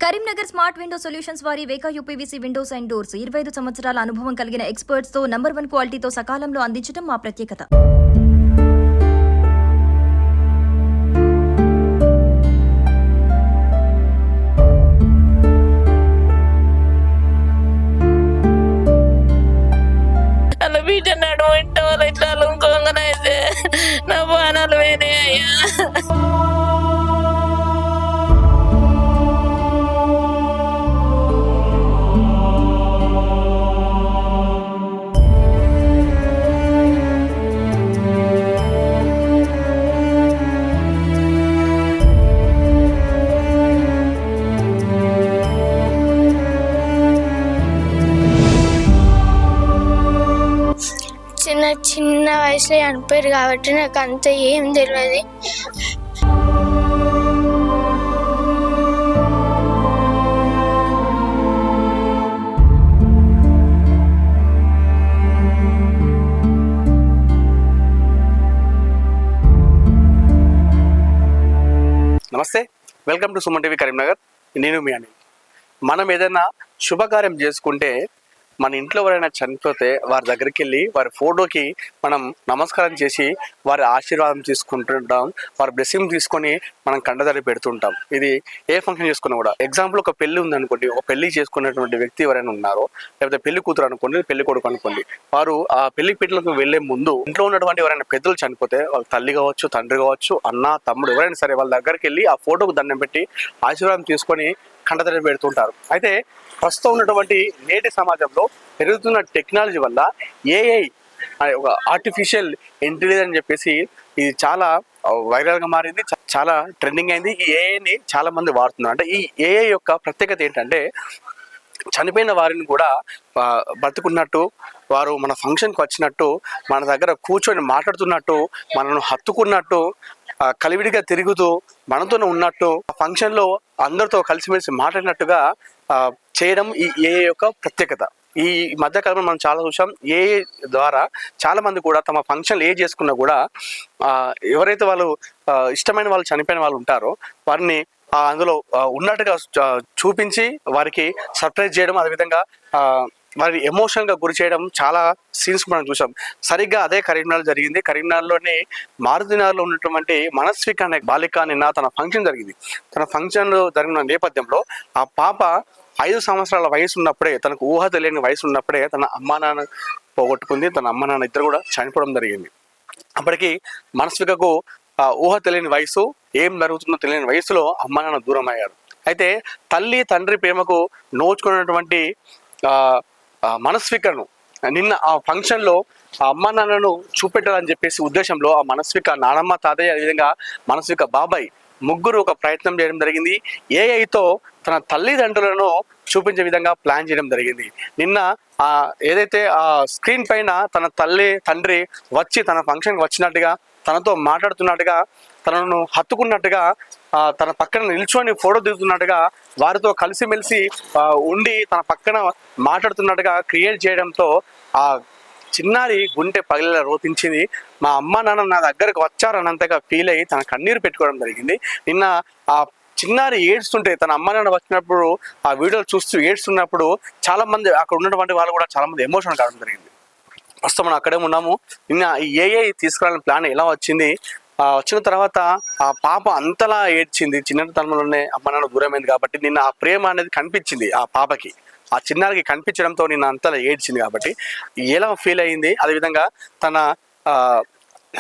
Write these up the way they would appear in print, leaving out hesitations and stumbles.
Karimnagar smart window solutions వారి వేకా UPVC Windows and doors 25 సంవత్సరాల అనుభవం కలిగిన ఎక్స్పర్ట్స్ తో నంబర్ 1 క్వాలిటీతో సకాలంలో అందించడం మా ప్రత్యేకత. అలా బీటన్నాడు వెంటనే ఇట్లా అలుముకోగానైతే నా బాణాలు వేరే అయ్యా. చిన్న వయసులో చనిపోయారు కాబట్టి నాకు అంత ఏం తెలియదు. నమస్తే, welcome to Suman TV Karimnagar. నేను మీ అనిల్. మనం ఏదైనా శుభకార్యం చేసుకుంటే మన ఇంట్లో ఎవరైనా చనిపోతే వారి దగ్గరికి వెళ్ళి వారి ఫోటోకి మనం నమస్కారం చేసి వారి ఆశీర్వాదం తీసుకుంటుంటాం, వారి బ్లెస్సింగ్ తీసుకొని మనం కండదరి పెడుతుంటాం. ఇది ఏ ఫంక్షన్ చేసుకున్నా కూడా. ఎగ్జాంపుల్, ఒక పెళ్లి ఉందనుకోండి, ఒక పెళ్లి చేసుకున్నటువంటి వ్యక్తి ఎవరైనా ఉన్నారో, లేకపోతే పెళ్లి కూతురు అనుకోండి, పెళ్లి కొడుకు అనుకోండి, వారు ఆ పెళ్లి పీటలకు వెళ్లే ముందు ఇంట్లో ఉన్నటువంటి ఎవరైనా పెద్దలు చనిపోతే, వాళ్ళ తల్లి కావచ్చు, తండ్రి కావచ్చు, అన్న, తమ్ముడు ఎవరైనా సరే వాళ్ళ దగ్గరికి వెళ్ళి ఆ ఫోటోకు దండం పెట్టి ఆశీర్వాదం తీసుకొని కండదరి పెడుతుంటారు. అయితే ప్రస్తుతం ఉన్నటువంటి నేటి సమాజంలో పెరుగుతున్న టెక్నాలజీ వల్ల ఏఐ, ఒక ఆర్టిఫిషియల్ ఇంటెలిజెన్స్ అని చెప్పేసి ఇది చాలా వైరల్గా మారింది, చాలా ట్రెండింగ్ అయింది. ఈ ఏఐని చాలా మంది వాడుతున్నారు. అంటే ఈ ఏఐ యొక్క ప్రత్యేకత ఏంటంటే, చనిపోయిన వారిని కూడా బతుకున్నట్టు, వారు మన ఫంక్షన్కి వచ్చినట్టు, మన దగ్గర కూర్చొని మాట్లాడుతున్నట్టు, మనను హత్తుకున్నట్టు, కలివిడిగా తిరుగుతూ మనతోనే ఉన్నట్టు, ఫంక్షన్లో అందరితో కలిసిమెలిసి మాట్లాడినట్టుగా చేయడం ఈ ఏఐ యొక్క ప్రత్యేకత. ఈ మధ్యకాలంలో మనం చాలా చూసాం. ఏఐ ద్వారా చాలా మంది కూడా తమ ఫంక్షన్లు చేసుకున్నా కూడా ఎవరైతే వాళ్ళు ఇష్టమైన వాళ్ళు చనిపోయిన వాళ్ళు ఉంటారో వారిని అందులో ఉన్నట్టుగా చూపించి వారికి సర్ప్రైజ్ చేయడం, అదేవిధంగా వారి ఎమోషనల్గా గురి చేయడం చాలా సీన్స్ మనం చూసాం. సరిగ్గా అదే కరీంనగర్ జరిగింది. కరీంనగర్లోని మారుతినగర్లో ఉన్నటువంటి మనస్విక అనే బాలిక నిన్న తన ఫంక్షన్ జరిగింది. తన ఫంక్షన్ జరిగిన నేపథ్యంలో ఆ పాప 5 సంవత్సరాల వయసు ఉన్నప్పుడే, తనకు ఊహ తెలియని వయసు ఉన్నప్పుడే తన అమ్మా నాన్న పోగొట్టుకుంది. తన అమ్మ నాన్న ఇద్దరు కూడా చనిపోవడం జరిగింది. అప్పటికి మనస్వికకు ఊహ తెలియని వయసు, ఏం జరుగుతుందో తెలియని వయసులో అమ్మ నాన్న దూరం అయ్యారు. అయితే తల్లి తండ్రి ప్రేమకు నోచుకున్నటువంటి మనస్వికను నిన్న ఆ ఫంక్షన్లో ఆ అమ్మ నాన్నను చూపెట్టాలని చెప్పేసి ఉద్దేశంలో ఆ మనస్విక నానమ్మ, తాతయ్య, అదేవిధంగా మనస్విక బాబాయ్ ముగ్గురు ఒక ప్రయత్నం చేయడం జరిగింది. ఏఐతో తన తల్లిదండ్రులను చూపించే విధంగా ప్లాన్ చేయడం జరిగింది. నిన్న ఏదైతే ఆ స్క్రీన్ పైన తన తల్లి తండ్రి వచ్చి తన ఫంక్షన్కి వచ్చినట్టుగా, తనతో మాట్లాడుతున్నట్టుగా, తనను హత్తుకున్నట్టుగా, తన పక్కన నిల్చొని ఫోటో దిగుతున్నట్టుగా, వారితో కలిసిమెలిసి ఉండి తన పక్కన మాట్లాడుతున్నట్టుగా క్రియేట్ చేయడంతో ఆ చిన్నారి గుండె పగిలేలా రోతించింది. మా అమ్మ నాన్న నా దగ్గరకు వచ్చారన్నంతగా ఫీల్ అయ్యి తన కన్నీరు పెట్టుకోవడం జరిగింది. నిన్న ఆ చిన్నారి ఏడ్స్తుంటే, తన అమ్మ నాన్న వచ్చినప్పుడు ఆ వీడియోలు చూస్తూ ఏడ్స్తున్నప్పుడు చాలా మంది అక్కడ ఉన్నటువంటి వాళ్ళు కూడా చాలా మంది ఎమోషన్ కావడం జరిగింది. ప్రస్తుతం మనం అక్కడే ఉన్నాము. నిన్న ఈ ఏఐ తీసుకురావాలని ప్లాన్ ఎలా వచ్చింది, వచ్చిన తర్వాత ఆ పాప అంతలా ఏడ్చింది. చిన్నతనంలోనే అమ్మ నాన్న దూరమైంది కాబట్టి నిన్న ఆ ప్రేమ అనేది కనిపించింది ఆ పాపకి. ఆ చిన్నారికి కనిపించడంతో నిన్న అంతలా ఏడ్చింది కాబట్టి ఎలా ఫీల్ అయ్యింది, అదేవిధంగా తన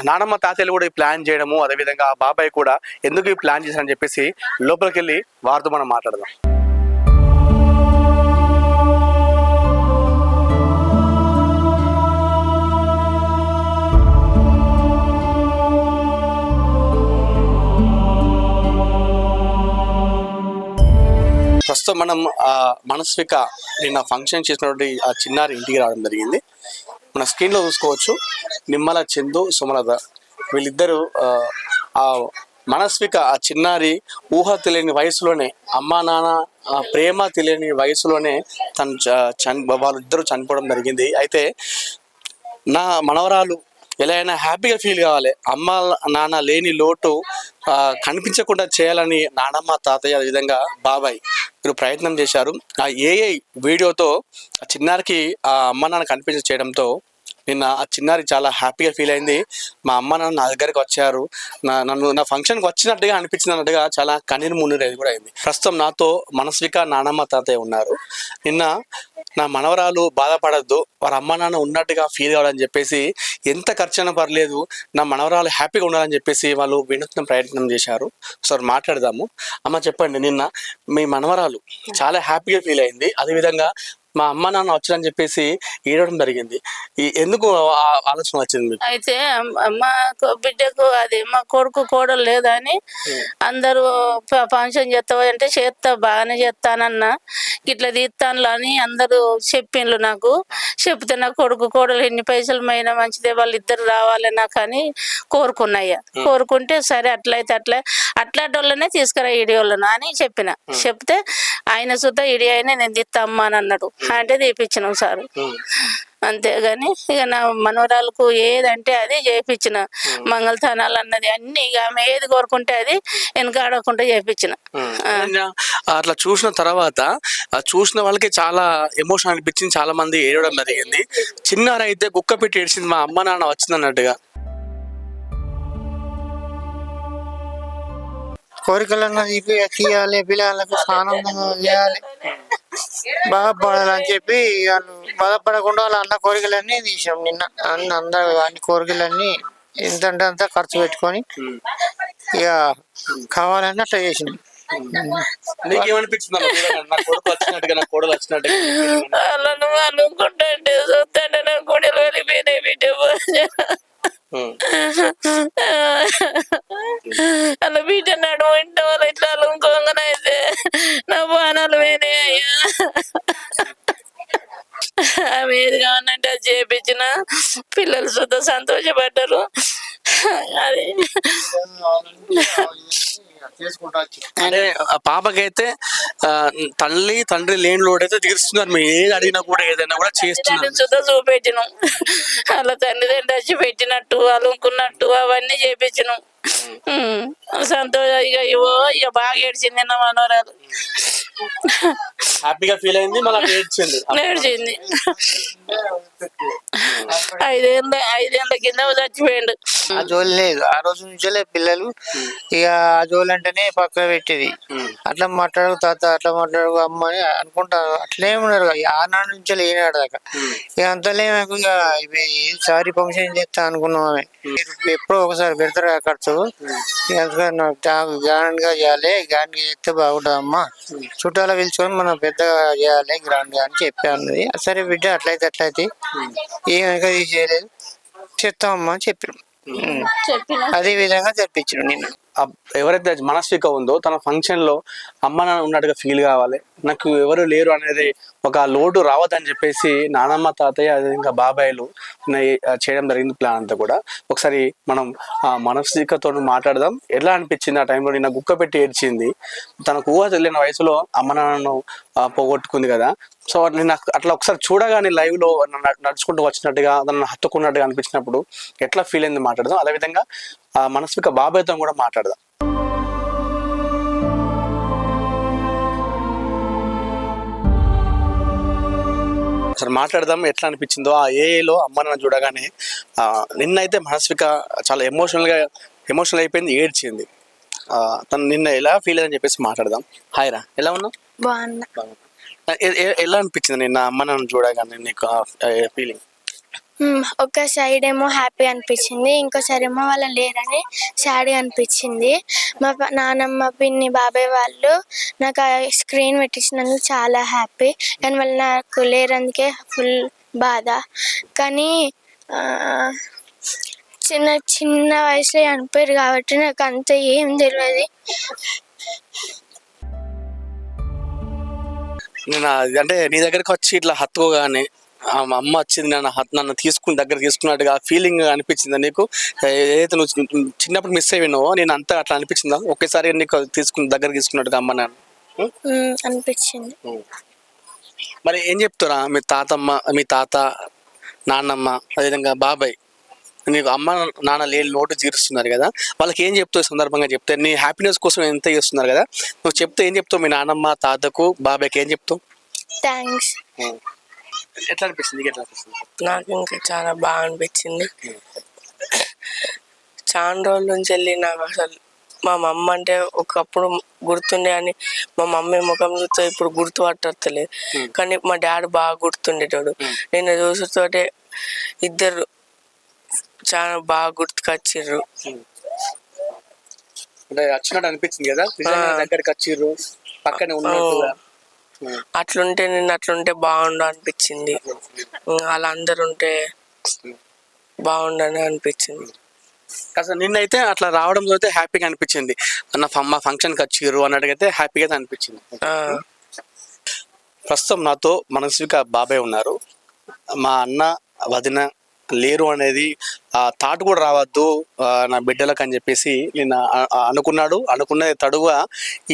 నానమ్మ తాతయ్యలు కూడా ఈ ప్లాన్ చేయడము, అదేవిధంగా ఆ బాబాయ్ కూడా ఎందుకు ఈ ప్లాన్ చేశారని చెప్పేసి లోపలికి వెళ్ళి వారితో మనం మాట్లాడదాం. ప్రస్తుతం మనం మనస్విక నిన్న ఫంక్షన్ చేసినటువంటి ఆ చిన్నారి ఇంటికి రావడం జరిగింది. మన స్క్రీన్లో చూసుకోవచ్చు, నిమ్మల చందు, సుమలత వీళ్ళిద్దరూ ఆ మనస్విక ఆ చిన్నారి ఊహ తెలియని వయసులోనే, అమ్మా నాన్న ప్రేమ తెలియని వయసులోనే వాళ్ళిద్దరూ చనిపోవడం జరిగింది. అయితే నా మనవరాలు ఎలా అయినా హ్యాపీగా ఫీల్ కావాలి, అమ్మ నాన్న లేని లోటు కనిపించకుండా చేయాలని నానమ్మ తాతయ్య అదేవిధంగా బాబాయ్ వీరు ప్రయత్నం చేశారు. ఆ ఏఐ వీడియోతో ఆ చిన్నారికి ఆ అమ్మ నాన్న కనిపించ చేయడంతో నిన్న ఆ చిన్నారి చాలా హ్యాపీగా ఫీల్ అయింది. మా అమ్మ నాన్న నా దగ్గరికి వచ్చారు, నన్ను నా ఫంక్షన్కి వచ్చినట్టుగా అనిపించింది అన్నట్టుగా చాలా కన్నీరు మున్నీరు కూడా అయింది. ప్రస్తుతం నాతో మనస్విక నానమ్మ తాతయ్య ఉన్నారు. నిన్న నా మనవరాలు బాధపడద్దు, వారి అమ్మ నాన్న ఉన్నట్టుగా ఫీల్ కావాలని చెప్పేసి ఎంత ఖర్చైనా పర్లేదు నా మనవరాలు హ్యాపీగా ఉండాలని చెప్పేసి వాళ్ళు వినూత్న ప్రయత్నం చేశారు. ఒకసారి మాట్లాడదాము. అమ్మ చెప్పండి, నిన్న మీ మనవరాలు చాలా హ్యాపీగా ఫీల్ అయింది, అదేవిధంగా మా అమ్మ నాన్న వచ్చారని చెప్పేసి ఏడవడం జరిగింది. ఎందుకు ఆలోచన వచ్చింది మీకు? అయితే మా బిడ్డకు అది మా కొడుకు కోడలు లేదని అందరూ ఫంక్షన్ చేస్తావు అంటే చేస్తా బాగానే చేస్తానన్నా, ఇట్లా తీస్తాను అని అందరూ చెప్పిండ్రు. నాకు చెప్తే నా కొడుకు కోడలు ఎన్ని పైసలు మైనా మంచిదే, వాళ్ళు ఇద్దరు రావాలి నాకు అని కోరుకున్నాయ్యా. కోరుకుంటే సరే అట్లయితే అట్లాంటి వాళ్ళనే తీసుకురా ఇడియోళ్ళను అని చెప్పిన. చెప్తే ఆయన సుతా ఇడి అయినా నేను తీస్తామ్మా అని అన్నాడు. అంటే తీపిచ్చినాం సార్. అంతేగాని ఇక నా మనవరాలకు ఏదంటే అది చేయించిన, మంగళస్థానాలు అన్నది అన్ని ఇక ఆమె ఏది కోరుకుంటే అది వెనకాడకుండా చేయించిన. అట్లా చూసిన తర్వాత చూసిన వాళ్ళకి చాలా ఎమోషన్ అనిపించింది, చాలా మంది ఏడవడం జరిగింది. చిన్నారైతే కుక్క పెట్టి ఏడ్చింది, మా అమ్మ నాన్న వచ్చింది అన్నట్టుగా. కోరికలను తీయాలి, పిల్లలకు ఆనందంగా చేయాలి, బాధపడాలని చెప్పి వాళ్ళు బాధపడకుండా వాళ్ళ అన్న కోరికలన్నీ తీసాం. నిన్న అందరూ అన్ని కోరికలన్నీ ఎంతంటే అంత ఖర్చు పెట్టుకొని ఇక కావాలని అట్లా చేసినాం. అనుకుంటే చూస్తుంటే నా గుడిలో వెళ్ళిపోయినాయి బిడ్డ. అలా బిడ్డ నడు ఇంట వాళ్ళు ఇట్లా అలుకోగానైతే నా బాణాలు పోయినాయి అయ్యా. ఆమె ఏది కావాలంటే అది చేయించిన, పిల్లలు సుద్ధ సంతోషపడ్డారు. అది అంటే ఆ పాపకైతే తల్లి తండ్రి లేని లోడైతే తీరుస్తున్నారు. మీరు ఏది అడిగినా కూడా ఏదైనా కూడా చేస్తున్నారు. సుద్ధ చూపించినాం, అలా తండ్రి వచ్చి పెట్టినట్టు అలుకున్నట్టు అవన్నీ చేపించినాం. సంతోషం ఇక బాగా ఏడ్చింది నా మనోరాలు. హ్యాపీగా ఫీల్ అయింది, మళ్ళీ ఏడ్చింది. ఐదేళ్ళ కింద చచ్చిపోయిండు. ఆ జోలు లేదు, ఆ రోజు నుంచే పిల్లలు ఇక ఆ జోలు అంటేనే పక్క పెట్టేది. అట్లా మాట్లాడు తాత, అట్లా మాట్లాడు అమ్మ అని అనుకుంటా అట్లే ఉన్నారు. ఆనాడు నుంచి ఏనాడు దాకా ఇక అంతలే నాకు ఇక ఈసారి ఫంక్షన్ చేస్తా అనుకున్నాం. ఆమె ఎప్పుడో ఒకసారి పెడతారు ఖర్చు, గ్రాండ్ గా చేయాలి, గ్రాండ్ గా చేస్తే బాగుంటుంది అమ్మా, చుట్టాల పిలుచుకొని మనం పెద్దగా చేయాలి గ్రాండ్ గా అని చెప్పాను. సరే బిడ్డ అట్లయితే ఏమైనా చేయలేదు, చెప్తామమ్మా అని చెప్పాను. అదే విధంగా తెప్పించాను. నేను ఎవరైతే మనస్విక ఉందో తన ఫంక్షన్ లో అమ్మ నాన్న ఉన్నట్టుగా ఫీల్ కావాలి, నాకు ఎవరు లేరు అనేది ఒక లోటు రావద్దని చెప్పేసి నానమ్మ తాతయ్య అదే ఇంకా బాబాయ్లు చేయడం జరిగింది ప్లాన్ అంతా కూడా. ఒకసారి మనం ఆ మనస్వికతో మాట్లాడదాం. ఎలా అనిపించింది ఆ టైంలో? నిన్న గుక్క పెట్టి ఏడ్చింది, తనకు ఊహ తెలియని వయసులో అమ్మ నాన్నను పోగొట్టుకుంది కదా. సో నేను అట్లా ఒకసారి చూడగానే లైవ్ లో నడుచుకుంటూ వచ్చినట్టుగా నన్ను హత్తుకున్నట్టుగా అనిపించినప్పుడు ఎట్లా ఫీల్ అయింది మాట్లాడదాం. అదేవిధంగా ఆ మనస్విక బాబాయ్తో కూడా మాట్లాడదాం. అసలు మాట్లాడదాం ఎట్లా అనిపించిందో ఆ ఏఐలో అమ్మ నాన్న చూడగానే. నిన్నైతే మనస్విక చాలా ఎమోషనల్ అయిపోయింది, ఏడ్చింది. తను నిన్న ఎలా ఫీల్ అయ్యని చెప్పేసి మాట్లాడదాం. హాయ్ రా, ఎలా ఉన్నావు? బాగున్నా. ఎలా అనిపించింది నిన్న అమ్మ నాన్న చూడగానే నీకు ఫీలింగ్? ఒక సైడ్ ఏమో హ్యాపీ అనిపించింది, ఇంకోసారి ఏమో వాళ్ళ లేరని సాడ్ అనిపించింది. మా నానమ్మ పిన్ని బాబాయ్ వాళ్ళు నాకు ఆ స్క్రీన్ పెట్టించినందుకు చాలా హ్యాపీ, కానీ వాళ్ళు నాకు లేరందుకే ఫుల్ బాధ. కానీ చిన్న వయసులో చనిపోయారు కాబట్టి నాకు అంత ఏం తెలియదు. నేను అంటే నీ దగ్గరకు వచ్చి ఇట్లా హత్తుకోగానే అమ్మ వచ్చింది నన్ను దగ్గర తీసుకున్నట్టుగా ఫీలింగ్ అనిపించిందా నీకు? ఏదైతే నువ్వు చిన్నప్పుడు మిస్ అయినావో నేను అంతా అట్లా అనిపించిందా? ఒకేసారి నీకు దగ్గర తీసుకున్నట్టుగా అమ్మ నాన్న అనిపించింది. మరి ఏం చెప్తారా మీ తాత నాన్నమ్మ అదేవిధంగా బాబాయ్ నీకు అమ్మ నాన్న లేని లోటు తీరుస్తున్నారు కదా, వాళ్ళకి ఏం చెప్తావు ఈ సందర్భంగా చెప్తే? నీ హ్యాపీనెస్ కోసం ఎంత చేస్తున్నారు కదా, నువ్వు చెప్తే ఏం చెప్తావు? మీ నాన్నమ్మ తాతకు బాబాయ్కి ఏం చెప్తావు? థ్యాంక్స్. ఎట్లా అనిపిస్తుంది? నీకు ఎట్లా అనిపిస్తుంది? నాకు ఇంకా చాలా బాగా అనిపించింది. చాలా రోజుల నుంచి వెళ్ళి నాకు అసలు మా మమ్మ అంటే ఒకప్పుడు గుర్తుండే అని మా మమ్మీ ముఖం చూస్తే ఇప్పుడు గుర్తుపట్టలేదు, కానీ మా డాడీ బాగా గుర్తుండేటోడు. నేను చూసుతోటే ఇద్దరు చాలా బాగా గుర్తుకొచ్చిర్రు. అంటే వచ్చినట్టు అనిపించింది కదా, నిజంగా దగ్గరికి వచ్చిర్రు, పక్కనే ఉన్నట్టుగా. అట్లుంటే బాగుండు అనిపించింది. వాళ్ళందరూ ఉంటే బాగుండని అనిపించింది. అసలు నిన్నైతే అట్లా రావడం అయితే హ్యాపీగా అనిపించింది. మా ఫంక్షన్కి వచ్చిర్రు అన్నట్టుగైతే హ్యాపీగా అయితే అనిపించింది. ప్రస్తుతం నాతో మనస్విక బాబాయ్ ఉన్నారు. మా అన్న వదిన లేరు అనేది ఆ థాట్ కూడా రావద్దు నా బిడ్డలకు అని చెప్పేసి నేను అనుకున్నది తడుగా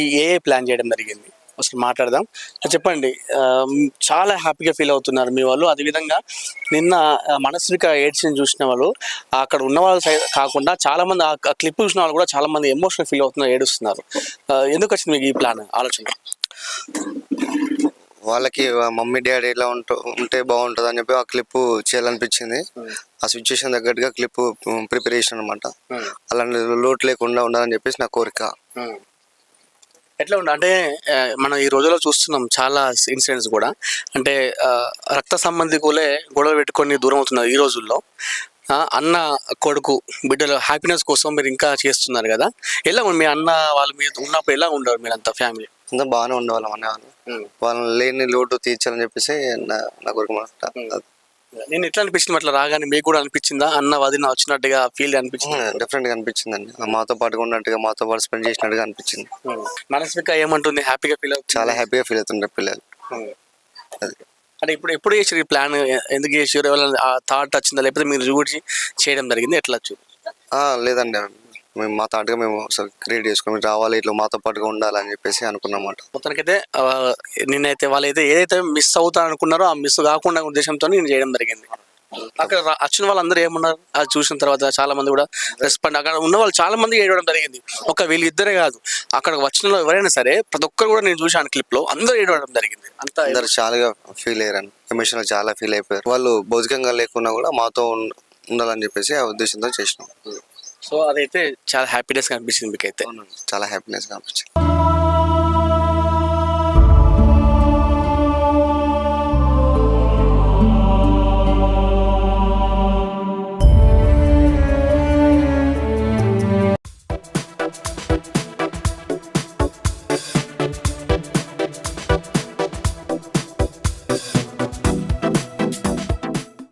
ఈ ఏ ప్లాన్ చేయడం జరిగింది. అసలు మాట్లాడదాం. చెప్పండి, చాలా హ్యాపీగా ఫీల్ అవుతున్నారు మీ వాళ్ళు. అదేవిధంగా నిన్న మనస్విక ఏడ్స్ని చూసిన వాళ్ళు, అక్కడ ఉన్న వాళ్ళు కాకుండా చాలా మంది ఆ క్లిప్ చూసిన వాళ్ళు కూడా చాలా మంది ఎమోషనల్ ఫీల్ అవుతున్నారు, ఏడుస్తున్నారు. ఎందుకు వచ్చింది మీకు ఈ ప్లాన్ ఆలోచన? వాళ్ళకి మమ్మీ డాడీ ఎలా ఉంటే బాగుంటుంది అని చెప్పి ఆ క్లిప్ చేయాలనిపించింది. ఆ సిచ్యువేషన్ తగ్గట్టుగా క్లిప్ ప్రిపరేషన్ అనమాట. అలాంటి లోటు లేకుండా ఉండాలని చెప్పేసి నా కోరిక. ఎట్లా అంటే మనం ఈ రోజుల్లో చూస్తున్నాం చాలా ఇన్సిడెంట్స్ కూడా. అంటే రక్త సంబంధికులే గొడవ పెట్టుకొని దూరం అవుతున్నారు ఈ రోజుల్లో. అన్న కొడుకు బిడ్డల హ్యాపీనెస్ కోసం మీరు ఇంకా చేస్తున్నారు కదా, ఎలా మీ అన్న వాళ్ళు మీరు ఉన్నప్పుడు ఎలా ఉండరు మీరంతా ఫ్యామిలీ? అంతా బాగానే ఉండేవాళ్ళం అనేవాళ్ళు. వాళ్ళని లేని లోటు తీర్చాలని చెప్పేసి నా కోరిక అనమాట. నేను ఎట్లా అనిపించింది అట్లా రాగానే? మీకు కూడా అనిపించిందా అన్న వదిన వచ్చినట్టుగా ఫీల్ అనిపించింది? డిఫరెంట్ గా అనిపించిందండి. మాతో పాటుగా ఉన్నట్టుగా, మాతో పాటు స్పెండ్ చేసినట్టుగా అనిపించింది. మనస్విక ఏమంటుంది? హ్యాపీగా ఫీల్ అవుతుంది? చాలా హ్యాపీగా ఫీల్ అవుతుంటారు పిల్లలు. అది అంటే ఎప్పుడు చేసారు ఈ ప్లాన్? ఎందుకు చేసారు? ఎవరైనా ఆ థాట్ వచ్చిందా, లేకపోతే మీరు చూసి చేయడం జరిగింది? ఎట్లా వచ్చింది? లేదండి, మేము మా తాటుగా మేము అసలు క్రియేట్ చేసుకుని రావాలి, ఇట్లా మాతో పాటుగా ఉండాలని చెప్పేసి అనుకున్నమాట. మొత్తానికైతే నిన్నైతే వాళ్ళైతే ఏదైతే మిస్ అవుతా అనుకున్నారో ఆ మిస్ కాకుండా ఉద్దేశంతో నేను చేయడం జరిగింది. అక్కడ వచ్చిన వాళ్ళందరూ ఏమన్నారు అది చూసిన తర్వాత? చాలా మంది కూడా రెస్పాండ్, అక్కడ ఉన్న వాళ్ళు చాలా మంది ఏడవడం జరిగింది. ఒక వీళ్ళిద్దరే కాదు, అక్కడ వచ్చిన ఎవరైనా సరే ప్రతి ఒక్కరు కూడా నేను చూసాను క్లిప్ లో, అందరూ ఏడవడం జరిగింది. అందరు చాలా ఫీల్ అయ్యారు, ఎమోషనల్ చాలా ఫీల్ అయిపోయారు. వాళ్ళు భౌతికంగా లేకున్నా కూడా మాతో ఉండాలని చెప్పేసి ఆ ఉద్దేశంతో చేసినాం. సో అదైతే చాలా హ్యాపీనెస్ గా అనిపించింది మీకైతే? చాలా హ్యాపీనెస్ గా అనిపించింది.